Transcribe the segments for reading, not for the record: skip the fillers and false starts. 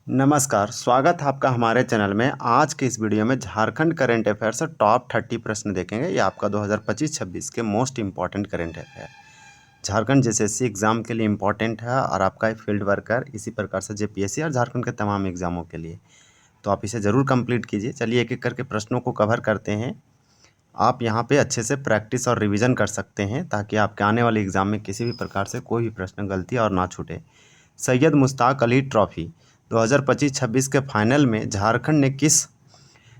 नमस्कार, स्वागत है आपका हमारे चैनल में। आज के इस वीडियो में झारखंड करंट अफेयर से टॉप 30 प्रश्न देखेंगे। ये आपका 2025-26 के most important current affair Jharkhand JSSC exam के लिए इम्पॉर्टेंट है और आपका एक फील्ड वर्कर इसी प्रकार से जेपीएससी और झारखंड के तमाम एग्ज़ामों के लिए, तो आप इसे ज़रूर कंप्लीट कीजिए। चलिए एक एक करके प्रश्नों को कवर करते हैं। आप यहाँ पे अच्छे से प्रैक्टिस और रिवीजन कर सकते हैं ताकि आपके आने वाले एग्ज़ाम में किसी भी प्रकार से कोई भी प्रश्न गलती और ना छूटे। सैयद मुश्ताक अली ट्रॉफी 2025-26 के फाइनल में झारखंड ने किस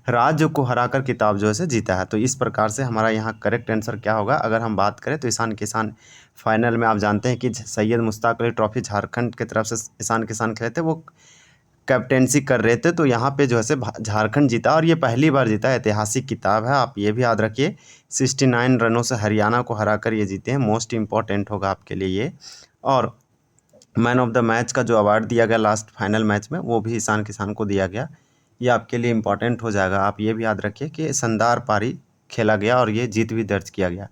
राज्य को हराकर खिताब जो है से जीता है? तो इस प्रकार से हमारा यहाँ करेक्ट आंसर क्या होगा? अगर हम बात करें तो ईशान किसान फाइनल में आप जानते हैं कि सैयद मुश्ताक अली ट्रॉफी झारखंड की तरफ से ईशान किसान खेले थे, वो कैप्टेंसी कर रहे थे, तो यहाँ पे जो है से झारखंड जीता और ये पहली बार जीता। ऐतिहासिक किताब है, आप ये भी याद रखिए। 69 रनों से हरियाणा को हराकर ये जीते हैं। मोस्ट इम्पॉर्टेंट होगा आपके लिए ये। और मैन ऑफ द मैच का जो अवार्ड दिया गया लास्ट फाइनल मैच में, वो भी ईशान किसान को दिया गया। ये आपके लिए इम्पॉर्टेंट हो जाएगा। आप ये भी याद रखिए कि शानदार पारी खेला गया और ये जीत भी दर्ज किया गया,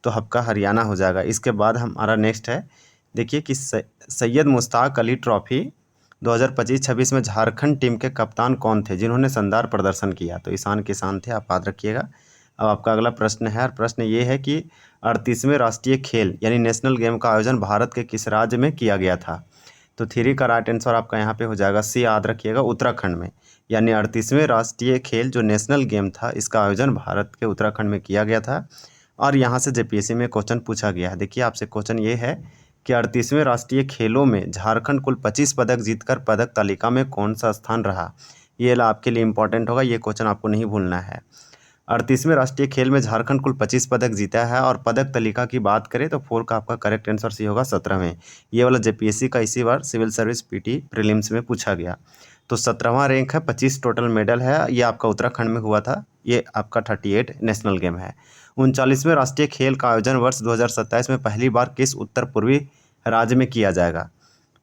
तो आपका हरियाणा हो जाएगा। इसके बाद हमारा नेक्स्ट है, देखिए कि सैयद मुश्ताक अली ट्रॉफी 2025-26 में झारखंड टीम के कप्तान कौन थे जिन्होंने शानदार प्रदर्शन किया? तो ईशान किसान थे, आप याद रखिएगा। अब आपका अगला प्रश्न है, और प्रश्न ये है कि 38वें राष्ट्रीय खेल यानी नेशनल गेम का आयोजन भारत के किस राज्य में किया गया था? तो 3 का राइट आंसर आपका यहाँ पे हो जाएगा सी, याद रखिएगा, उत्तराखंड में। यानी 38वें राष्ट्रीय खेल जो नेशनल गेम था, इसका आयोजन भारत के उत्तराखंड में किया गया था। और यहाँ से जेपीएससी में क्वेश्चन पूछा गया है। देखिए आपसे क्वेश्चन ये है कि 38वें राष्ट्रीय खेलों में झारखंड कुल 25 पदक जीतकर पदक तालिका में कौन सा स्थान रहा? ये आपके लिए इंपॉर्टेंट होगा, ये क्वेश्चन आपको नहीं भूलना है। 38वें राष्ट्रीय खेल में झारखंड कुल 25 पदक जीता है और पदक तालिका की बात करें तो 4 का आपका करेक्ट आंसर सी होगा 17वें। ये वाला जेपीएससी का इसी बार सिविल सर्विस पीटी प्रीलिम्स में पूछा गया। तो 17वां रैंक है, 25 टोटल मेडल है। ये आपका उत्तराखंड में हुआ था। ये आपका 38 नेशनल गेम है। 39वें राष्ट्रीय खेल का आयोजन वर्ष 2027 में पहली बार किस उत्तर पूर्वी राज्य में किया जाएगा?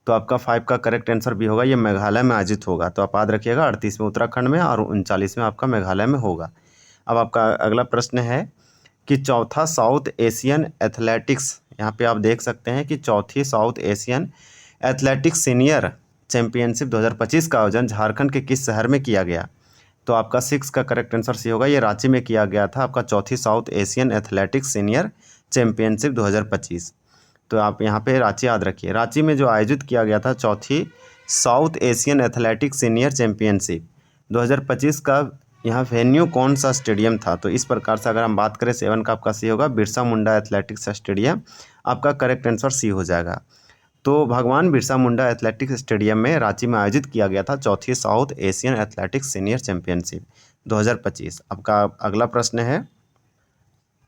तो आपका 5 का करेक्ट आंसर भी होगा, ये मेघालय में आयोजित होगा। तो आप याद रखिएगा, 38 में उत्तराखंड में और 39 में आपका मेघालय में होगा। अब आपका अगला प्रश्न है कि चौथा साउथ एशियन एथलेटिक्स, यहाँ पे आप देख सकते हैं कि चौथी south Asian athletics senior championship 2025 का आयोजन झारखंड के किस शहर में किया गया? तो आपका 6 का करेक्ट आंसर सी होगा, ये रांची में किया गया था। आपका चौथी south Asian athletics senior championship 2025। तो आप यहाँ पे रांची याद रखिए। रांची में जो आयोजित किया गया था चौथी south Asian athletics senior championship 2025 का, यहाँ वेन्यू कौन सा स्टेडियम था? तो इस प्रकार से अगर हम बात करें 7 का आपका सी होगा, बिरसा मुंडा एथलेटिक्स स्टेडियम। आपका करेक्ट आंसर सी हो जाएगा। तो भगवान बिरसा मुंडा एथलेटिक्स स्टेडियम में रांची में आयोजित किया गया था चौथी south Asian athletics senior championship 2025। आपका अगला प्रश्न है,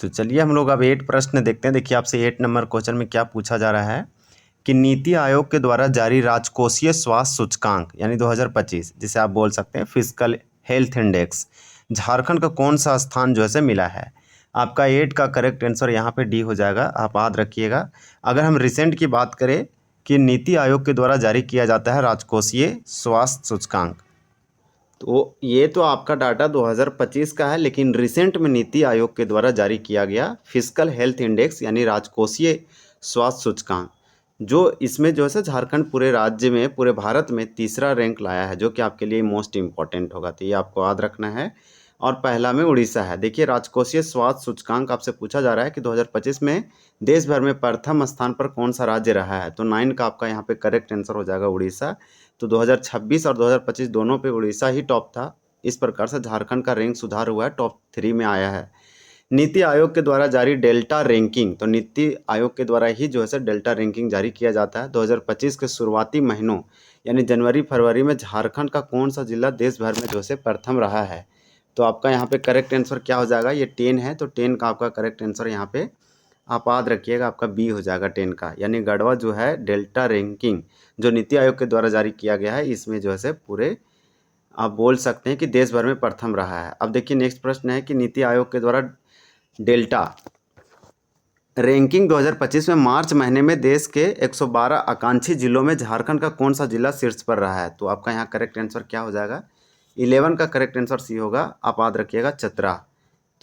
तो चलिए हम लोग अब 8 प्रश्न देखते हैं। देखिए आपसे 8 नंबर क्वेश्चन में क्या पूछा जा रहा है कि नीति आयोग के द्वारा जारी राजकोषीय स्वास्थ्य सूचकांक यानी 2025, जिसे आप बोल सकते हैं फिजिकल हेल्थ इंडेक्स, झारखंड का कौन सा स्थान जो है से मिला है? आपका 8 का करेक्ट आंसर यहाँ पे डी हो जाएगा, आप याद रखिएगा। अगर हम रिसेंट की बात करें कि नीति आयोग के द्वारा जारी किया जाता है राजकोषीय स्वास्थ्य सूचकांक, तो ये तो आपका डाटा 2025 का है, लेकिन रिसेंट में नीति आयोग के द्वारा जारी किया गया फिजिकल हेल्थ इंडेक्स यानी राजकोषीय स्वास्थ्य सूचकांक, जो इसमें जो है झारखंड पूरे राज्य में, पूरे भारत में तीसरा रैंक लाया है, जो कि आपके लिए मोस्ट इंपॉर्टेंट होगा। तो ये आपको याद रखना है। और पहला में उड़ीसा है। देखिए राजकोषीय स्वास्थ्य सूचकांक आपसे पूछा जा रहा है कि 2025 में देश भर में प्रथम स्थान पर कौन सा राज्य रहा है? तो 9 का आपका यहाँ पे करेक्ट आंसर हो जाएगा उड़ीसा। तो 2026 और 2025 दोनों पे उड़ीसा ही टॉप था। इस प्रकार से झारखंड का रैंक सुधार हुआ है, टॉप 3 में आया है। नीति आयोग के द्वारा जारी डेल्टा रैंकिंग, तो नीति आयोग के द्वारा ही जो है डेल्टा रैंकिंग जारी किया जाता है। 2025 के शुरुआती महीनों यानी जनवरी फरवरी में झारखंड का कौन सा जिला देश भर में जो है प्रथम रहा है? तो आपका यहाँ पे करेक्ट आंसर क्या हो जाएगा? ये 10 है, तो 10 का आपका करेक्ट आंसर यहाँ पे आप याद रखिएगा, आपका बी हो जाएगा 10 का। यानी गढ़वा जो है डेल्टा रैंकिंग जो नीति आयोग के द्वारा जारी किया गया है, इसमें जो है पूरे आप बोल सकते हैं कि देश भर में प्रथम रहा है। अब देखिए नेक्स्ट प्रश्न है कि नीति आयोग के द्वारा डेल्टा रैंकिंग 2025 में मार्च महीने में देश के 112 आकांक्षी जिलों में झारखंड का कौन सा जिला शीर्ष पर रहा है? तो आपका यहाँ करेक्ट आंसर क्या हो जाएगा? 11 का करेक्ट आंसर सी होगा, आप याद रखिएगा चतरा।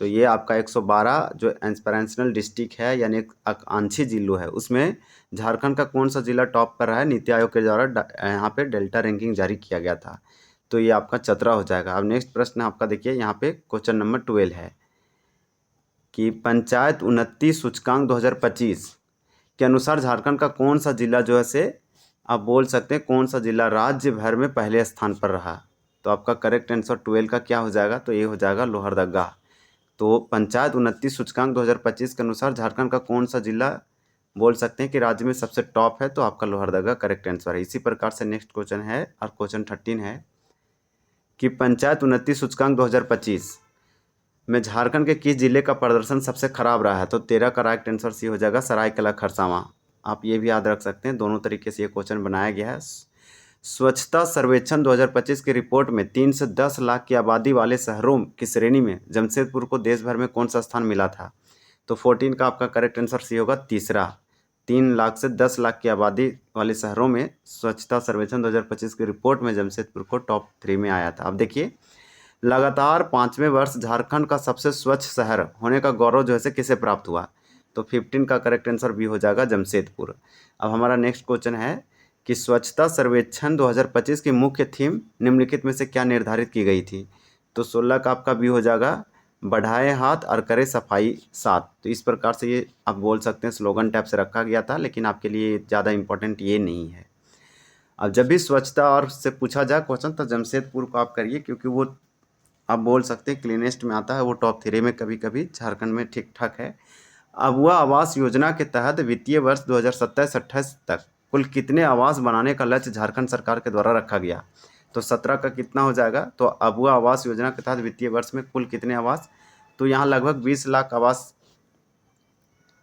तो ये आपका 112 जो इंस्पिरेशनल डिस्ट्रिक्ट है यानी आकांक्षी जिलों है, उसमें झारखंड का कौन सा जिला टॉप पर रहा है? नीति आयोग के द्वारा यहाँ पे डेल्टा रैंकिंग जारी किया गया था, तो ये आपका चतरा हो जाएगा। अब नेक्स्ट प्रश्न आपका देखिए, यहाँ पे क्वेश्चन नंबर 12 है कि पंचायत उन्नति सूचकांक 2025 के अनुसार झारखंड का कौन सा जिला जो है से आप बोल सकते हैं कौन सा जिला राज्य भर में पहले स्थान पर रहा? तो आपका करेक्ट आंसर 12 का क्या हो जाएगा? तो ये हो जाएगा लोहरदगा। तो पंचायत उन्नति सूचकांक 2025 के अनुसार झारखंड का कौन सा जिला बोल सकते हैं कि राज्य में सबसे टॉप है? तो आपका लोहरदगा करेक्ट आंसर है। इसी प्रकार से नेक्स्ट क्वेश्चन है और क्वेश्चन 13 है कि पंचायत उन्नति सूचकांक 2025 में झारखंड के किस जिले का प्रदर्शन सबसे खराब रहा है? तो 13 का राइट आंसर सी हो जाएगा सरायकेला खरसावां। आप ये भी याद रख सकते हैं, दोनों तरीके से ये क्वेश्चन बनाया गया है। स्वच्छता सर्वेक्षण 2025 की रिपोर्ट में 3 से 10 लाख की आबादी वाले शहरों की श्रेणी में जमशेदपुर को देश भर में कौन सा स्थान मिला था? तो 14 का आपका करेक्ट आंसर सी होगा तीसरा। 3 लाख से 10 लाख की आबादी वाले शहरों में स्वच्छता सर्वेक्षण 2025 की रिपोर्ट में जमशेदपुर को टॉप 3 में आया था। अब देखिए, लगातार 5वें वर्ष झारखंड का सबसे स्वच्छ शहर होने का गौरव जो है किसे प्राप्त हुआ? तो 15 का करेक्ट आंसर भी हो जाएगा जमशेदपुर। अब हमारा नेक्स्ट क्वेश्चन है कि स्वच्छता सर्वेक्षण 2025 की मुख्य थीम निम्नलिखित में से क्या निर्धारित की गई थी? तो 16 का आपका भी हो जाएगा बढ़ाए हाथ और करे सफाई साथ। तो इस प्रकार से ये आप बोल सकते हैं स्लोगन टाइप से रखा गया था, लेकिन आपके लिए ज़्यादा इंपॉर्टेंट ये नहीं है। अब जब भी स्वच्छता और से पूछा जाए क्वेश्चन तो जमशेदपुर को आप करिए, क्योंकि वो आप बोल सकते हैं क्लीनेस्ट में आता है, वो टॉप 3 में कभी कभी झारखंड में ठीक ठाक है। अबुआ आवास योजना के तहत वित्तीय वर्ष 2027-28 तक कुल कितने आवास बनाने का लक्ष्य झारखंड सरकार के द्वारा रखा गया? तो 17 का कितना हो जाएगा? तो अबुआ आवास योजना के तहत वित्तीय वर्ष में कुल कितने आवास? तो यहाँ लगभग 20 लाख आवास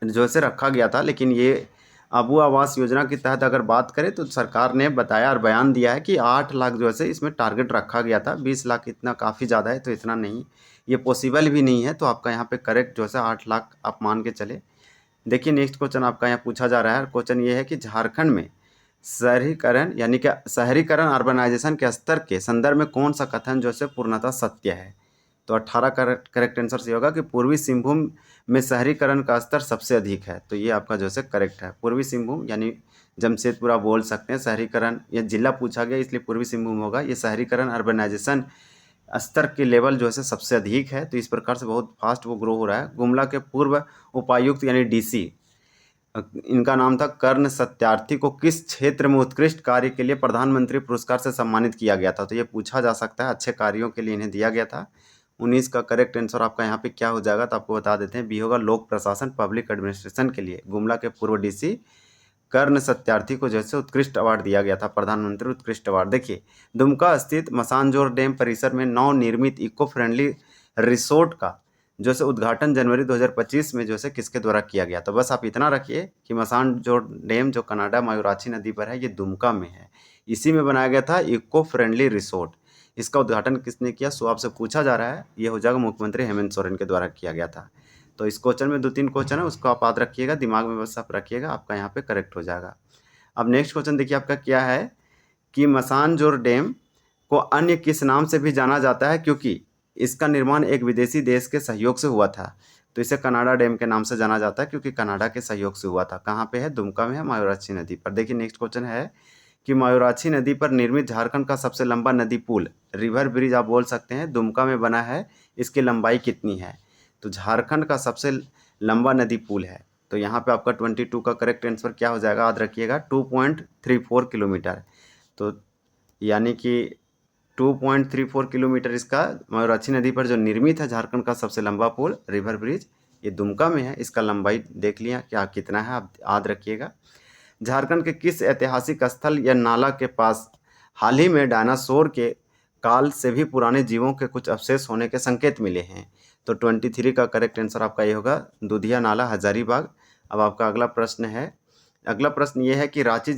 जो से रखा गया था, लेकिन ये अबुआ आवास योजना के तहत अगर बात करें तो सरकार ने बताया और बयान दिया है कि 8 लाख जो है इसमें टारगेट रखा गया था। 20 लाख इतना काफ़ी ज़्यादा है, तो इतना नहीं, ये पॉसिबल भी नहीं है। तो आपका यहाँ पे करेक्ट जो है 8 लाख आप मान के चले। देखिए नेक्स्ट क्वेश्चन आपका यहाँ पूछा जा रहा है। क्वेश्चन ये है कि झारखंड में शहरीकरण यानी कि शहरीकरण अर्बनाइजेशन के स्तर के संदर्भ में कौन सा कथन जो है पूर्णतः सत्य है? तो 18 करेक्ट आंसर से होगा कि पूर्वी सिंहभूम में शहरीकरण का स्तर सबसे अधिक है। तो ये आपका जो है करेक्ट है। पूर्वी सिंहभूम यानी जमशेदपुर आप बोल सकते हैं। शहरीकरण ये जिला पूछा गया इसलिए पूर्वी सिंहभूम होगा। ये शहरीकरण अर्बनाइजेशन स्तर के लेवल जो है सबसे अधिक है, तो इस प्रकार से बहुत फास्ट वो ग्रो हो रहा है। गुमला के पूर्व उपायुक्त यानी डीसी, इनका नाम था कर्ण सत्यार्थी, को किस क्षेत्र में उत्कृष्ट कार्य के लिए प्रधानमंत्री पुरस्कार से सम्मानित किया गया था? तो ये पूछा जा सकता है, अच्छे कार्यों के लिए इन्हें दिया गया था। 19 का करेक्ट आंसर आपका यहाँ पे क्या हो जाएगा? तो आपको बता देते हैं, बी होगा लोक प्रशासन पब्लिक एडमिनिस्ट्रेशन के लिए गुमला के पूर्व डीसी कर्ण सत्यार्थी को जैसे उत्कृष्ट अवार्ड दिया गया था, प्रधानमंत्री उत्कृष्ट अवार्ड। देखिए दुमका स्थित मसानजोर डैम परिसर में नवनिर्मित इको फ्रेंडली रिसोर्ट का जो है उद्घाटन जनवरी 2025 में जो है किसके द्वारा किया गया? तो बस आप इतना रखिए कि मसानजोर डैम जो कनाडा मायूराक्षी नदी पर है, ये दुमका में है, इसी में बनाया गया था इको फ्रेंडली रिसोर्ट। इसका उद्घाटन किसने किया? सो आपसे पूछा जा रहा है, ये हो जाएगा मुख्यमंत्री हेमंत सोरेन के द्वारा किया गया था। तो इस क्वेश्चन में 2-3 क्वेश्चन है, उसको आप याद रखिएगा, दिमाग में बस आप रखिएगा, आपका यहाँ पे करेक्ट हो जाएगा। अब नेक्स्ट क्वेश्चन देखिए आपका क्या है कि मसानजोर डैम को अन्य किस नाम से भी जाना जाता है, क्योंकि इसका निर्माण एक विदेशी देश के सहयोग से हुआ था? तो इसे कनाडा डैम के नाम से जाना जाता है, क्योंकि कनाडा के सहयोग से हुआ था। कहाँ पे है? दुमका में है, मायूराक्षी नदी पर। देखिए नेक्स्ट क्वेश्चन है कि मायूराक्षी नदी पर निर्मित झारखंड का सबसे लंबा नदी पुल रिवर ब्रिज आप बोल सकते हैं दुमका में बना है, इसकी लंबाई कितनी है? तो झारखंड का सबसे लंबा नदी पुल है, तो यहाँ पे आपका 22 का करेक्ट आंसर क्या हो जाएगा? याद रखिएगा 2.34 किलोमीटर। तो यानी कि 2.34 किलोमीटर इसका मायूराक्षी नदी पर जो निर्मित है झारखंड का सबसे लंबा पुल रिवर ब्रिज, ये दुमका में है। इसका लंबाई देख लिया क्या कितना है, आप याद रखिएगा। झारखंड के किस ऐतिहासिक स्थल या नाला के पास हाल ही में डायनासोर के काल से भी पुराने जीवों के कुछ अवशेष होने के संकेत मिले हैं? तो 23 का करेक्ट आंसर आपका ये होगा दुधिया नाला हजारीबाग। अब आपका अगला प्रश्न है, अगला प्रश्न ये है कि रांची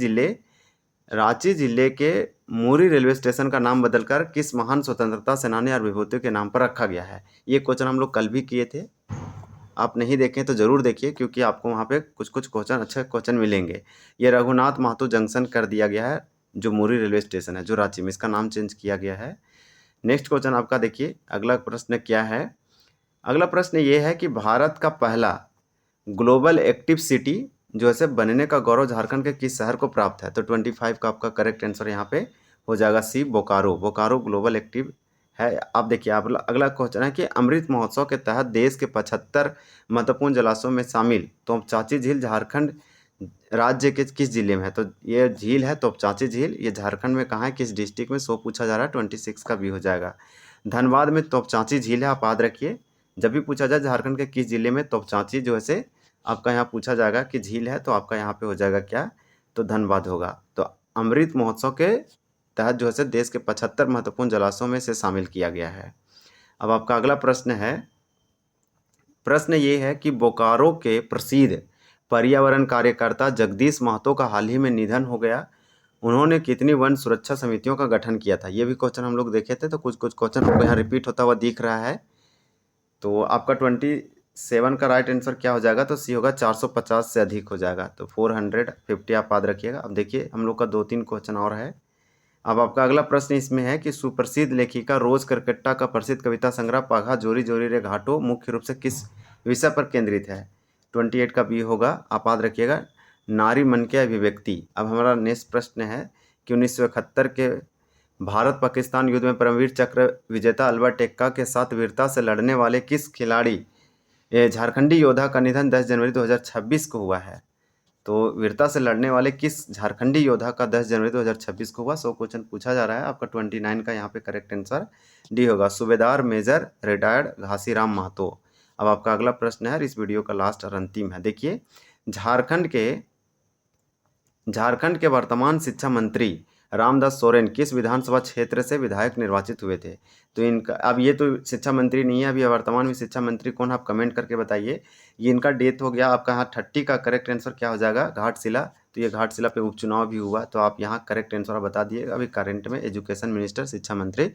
जिले के मुरी रेलवे स्टेशन का नाम बदलकर किस महान स्वतंत्रता सेनानी और विभूतियों के नाम पर रखा गया है? ये क्वेश्चन हम लोग कल भी किए थे, आप नहीं देखें तो ज़रूर देखिए, क्योंकि आपको वहाँ पे कुछ कुछ क्वेश्चन अच्छे क्वेश्चन मिलेंगे। ये रघुनाथ महतो जंक्शन कर दिया गया है, जो मुरी रेलवे स्टेशन है जो रांची में, इसका नाम चेंज किया गया है। नेक्स्ट क्वेश्चन आपका देखिए, अगला प्रश्न क्या है, अगला प्रश्न ये है कि भारत का पहला ग्लोबल एक्टिव सिटी जो है बनने का गौरव झारखंड के किस शहर को प्राप्त है? तो 25 का आपका करेक्ट आंसर यहाँ पे हो जाएगा सी, बोकारो। बोकारो ग्लोबल एक्टिव है। अब देखिए आप अगला क्वेश्चन है कि अमृत महोत्सव के तहत देश के 75 महत्वपूर्ण जलाशयों में शामिल तोपचांची झील झारखंड राज्य के किस जिले में है? तो ये झील है तोपचांची झील, ये झारखंड में कहाँ है, किस डिस्ट्रिक्ट में, सो पूछा जा रहा है। 26 का भी हो जाएगा। धनबाद में तोपचांची झील है, आप याद रखिए। जब भी पूछा जाए झारखंड के किस जिले में तोपचांची जो है आपका यहाँ पूछा जाएगा कि झील है, तो आपका यहाँ पे हो जाएगा क्या, तो धनबाद होगा। तो अमृत महोत्सव के तहत जो है देश के 75 महत्वपूर्ण जलाशयों में से शामिल किया गया है। अब आपका अगला प्रश्न है, प्रश्न ये है कि बोकारो के प्रसिद्ध पर्यावरण कार्यकर्ता जगदीश महतो का हाल ही में निधन हो गया। उन्होंने कितनी वन सुरक्षा समितियों का गठन किया था? ये भी क्वेश्चन हम लोग देखे थे, तो कुछ क्वेश्चन आपको यहाँ रिपीट होता हुआ दिख रहा है। तो आपका 27 का राइट आंसर क्या हो जाएगा? तो सी होगा, 450 से अधिक हो जाएगा। तो 450 आप याद रखिएगा। अब देखिए हम लोग का 2-3 क्वेश्चन और है। अब आपका अगला प्रश्न इसमें है कि सुप्रसिद्ध लेखिका रोज करकट्टा का प्रसिद्ध कविता संग्रह पाघा जोरी जोरी रे घाटो मुख्य रूप से किस विषय पर केंद्रित है? 28 का बी होगा, आप याद रखिएगा, नारी मन के अभिव्यक्ति। अब हमारा नेक्स्ट प्रश्न है कि 1971 के भारत पाकिस्तान युद्ध में परमवीर चक्र विजेता अल्बर्ट एक्का के साथ वीरता से लड़ने वाले किस खिलाड़ी झारखंडी योद्धा का निधन 10 जनवरी 2026 को हुआ है? तो वीरता से लड़ने वाले किस झारखंडी योद्धा का 10 जनवरी 2026 को हुआ? 100 क्वेश्चन पूछा जा रहा है। आपका 29 का यहाँ पे करेक्ट आंसर डी होगा, सूबेदार मेजर रिटायर्ड घासीराम महतो। अब आपका अगला प्रश्न है, इस वीडियो का लास्ट और अंतिम है। देखिए झारखंड के वर्तमान शिक्षा मंत्री रामदास सोरेन किस विधानसभा क्षेत्र से विधायक निर्वाचित हुए थे? तो इनका, अब ये तो शिक्षा मंत्री नहीं है, अभी वर्तमान में शिक्षा मंत्री कौन, आप कमेंट करके बताइए। ये इनका डेथ हो गया। आपका यहाँ 30 का करेक्ट आंसर क्या हो जाएगा? घाटशिला। तो ये घाटशिला पे उपचुनाव भी हुआ, तो आप यहाँ करेक्ट आंसर बता दिए। अभी करंट में एजुकेशन मिनिस्टर, शिक्षा मंत्री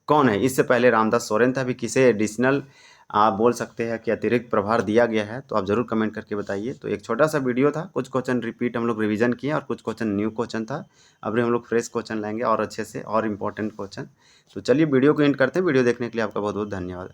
कौन है? इससे पहले रामदास सोरेन था। अभी किसे एडिशनल आप बोल सकते हैं कि अतिरिक्त प्रभार दिया गया है, तो आप ज़रूर कमेंट करके बताइए। तो एक छोटा सा वीडियो था, कुछ क्वेश्चन रिपीट हम लोग रिवीजन किए और कुछ क्वेश्चन न्यू क्वेश्चन था। अब हम लोग फ्रेश क्वेश्चन लाएंगे और अच्छे से और इम्पोर्टेंट क्वेश्चन। तो चलिए वीडियो को एंड करते हैं। वीडियो देखने के लिए आपका बहुत बहुत धन्यवाद।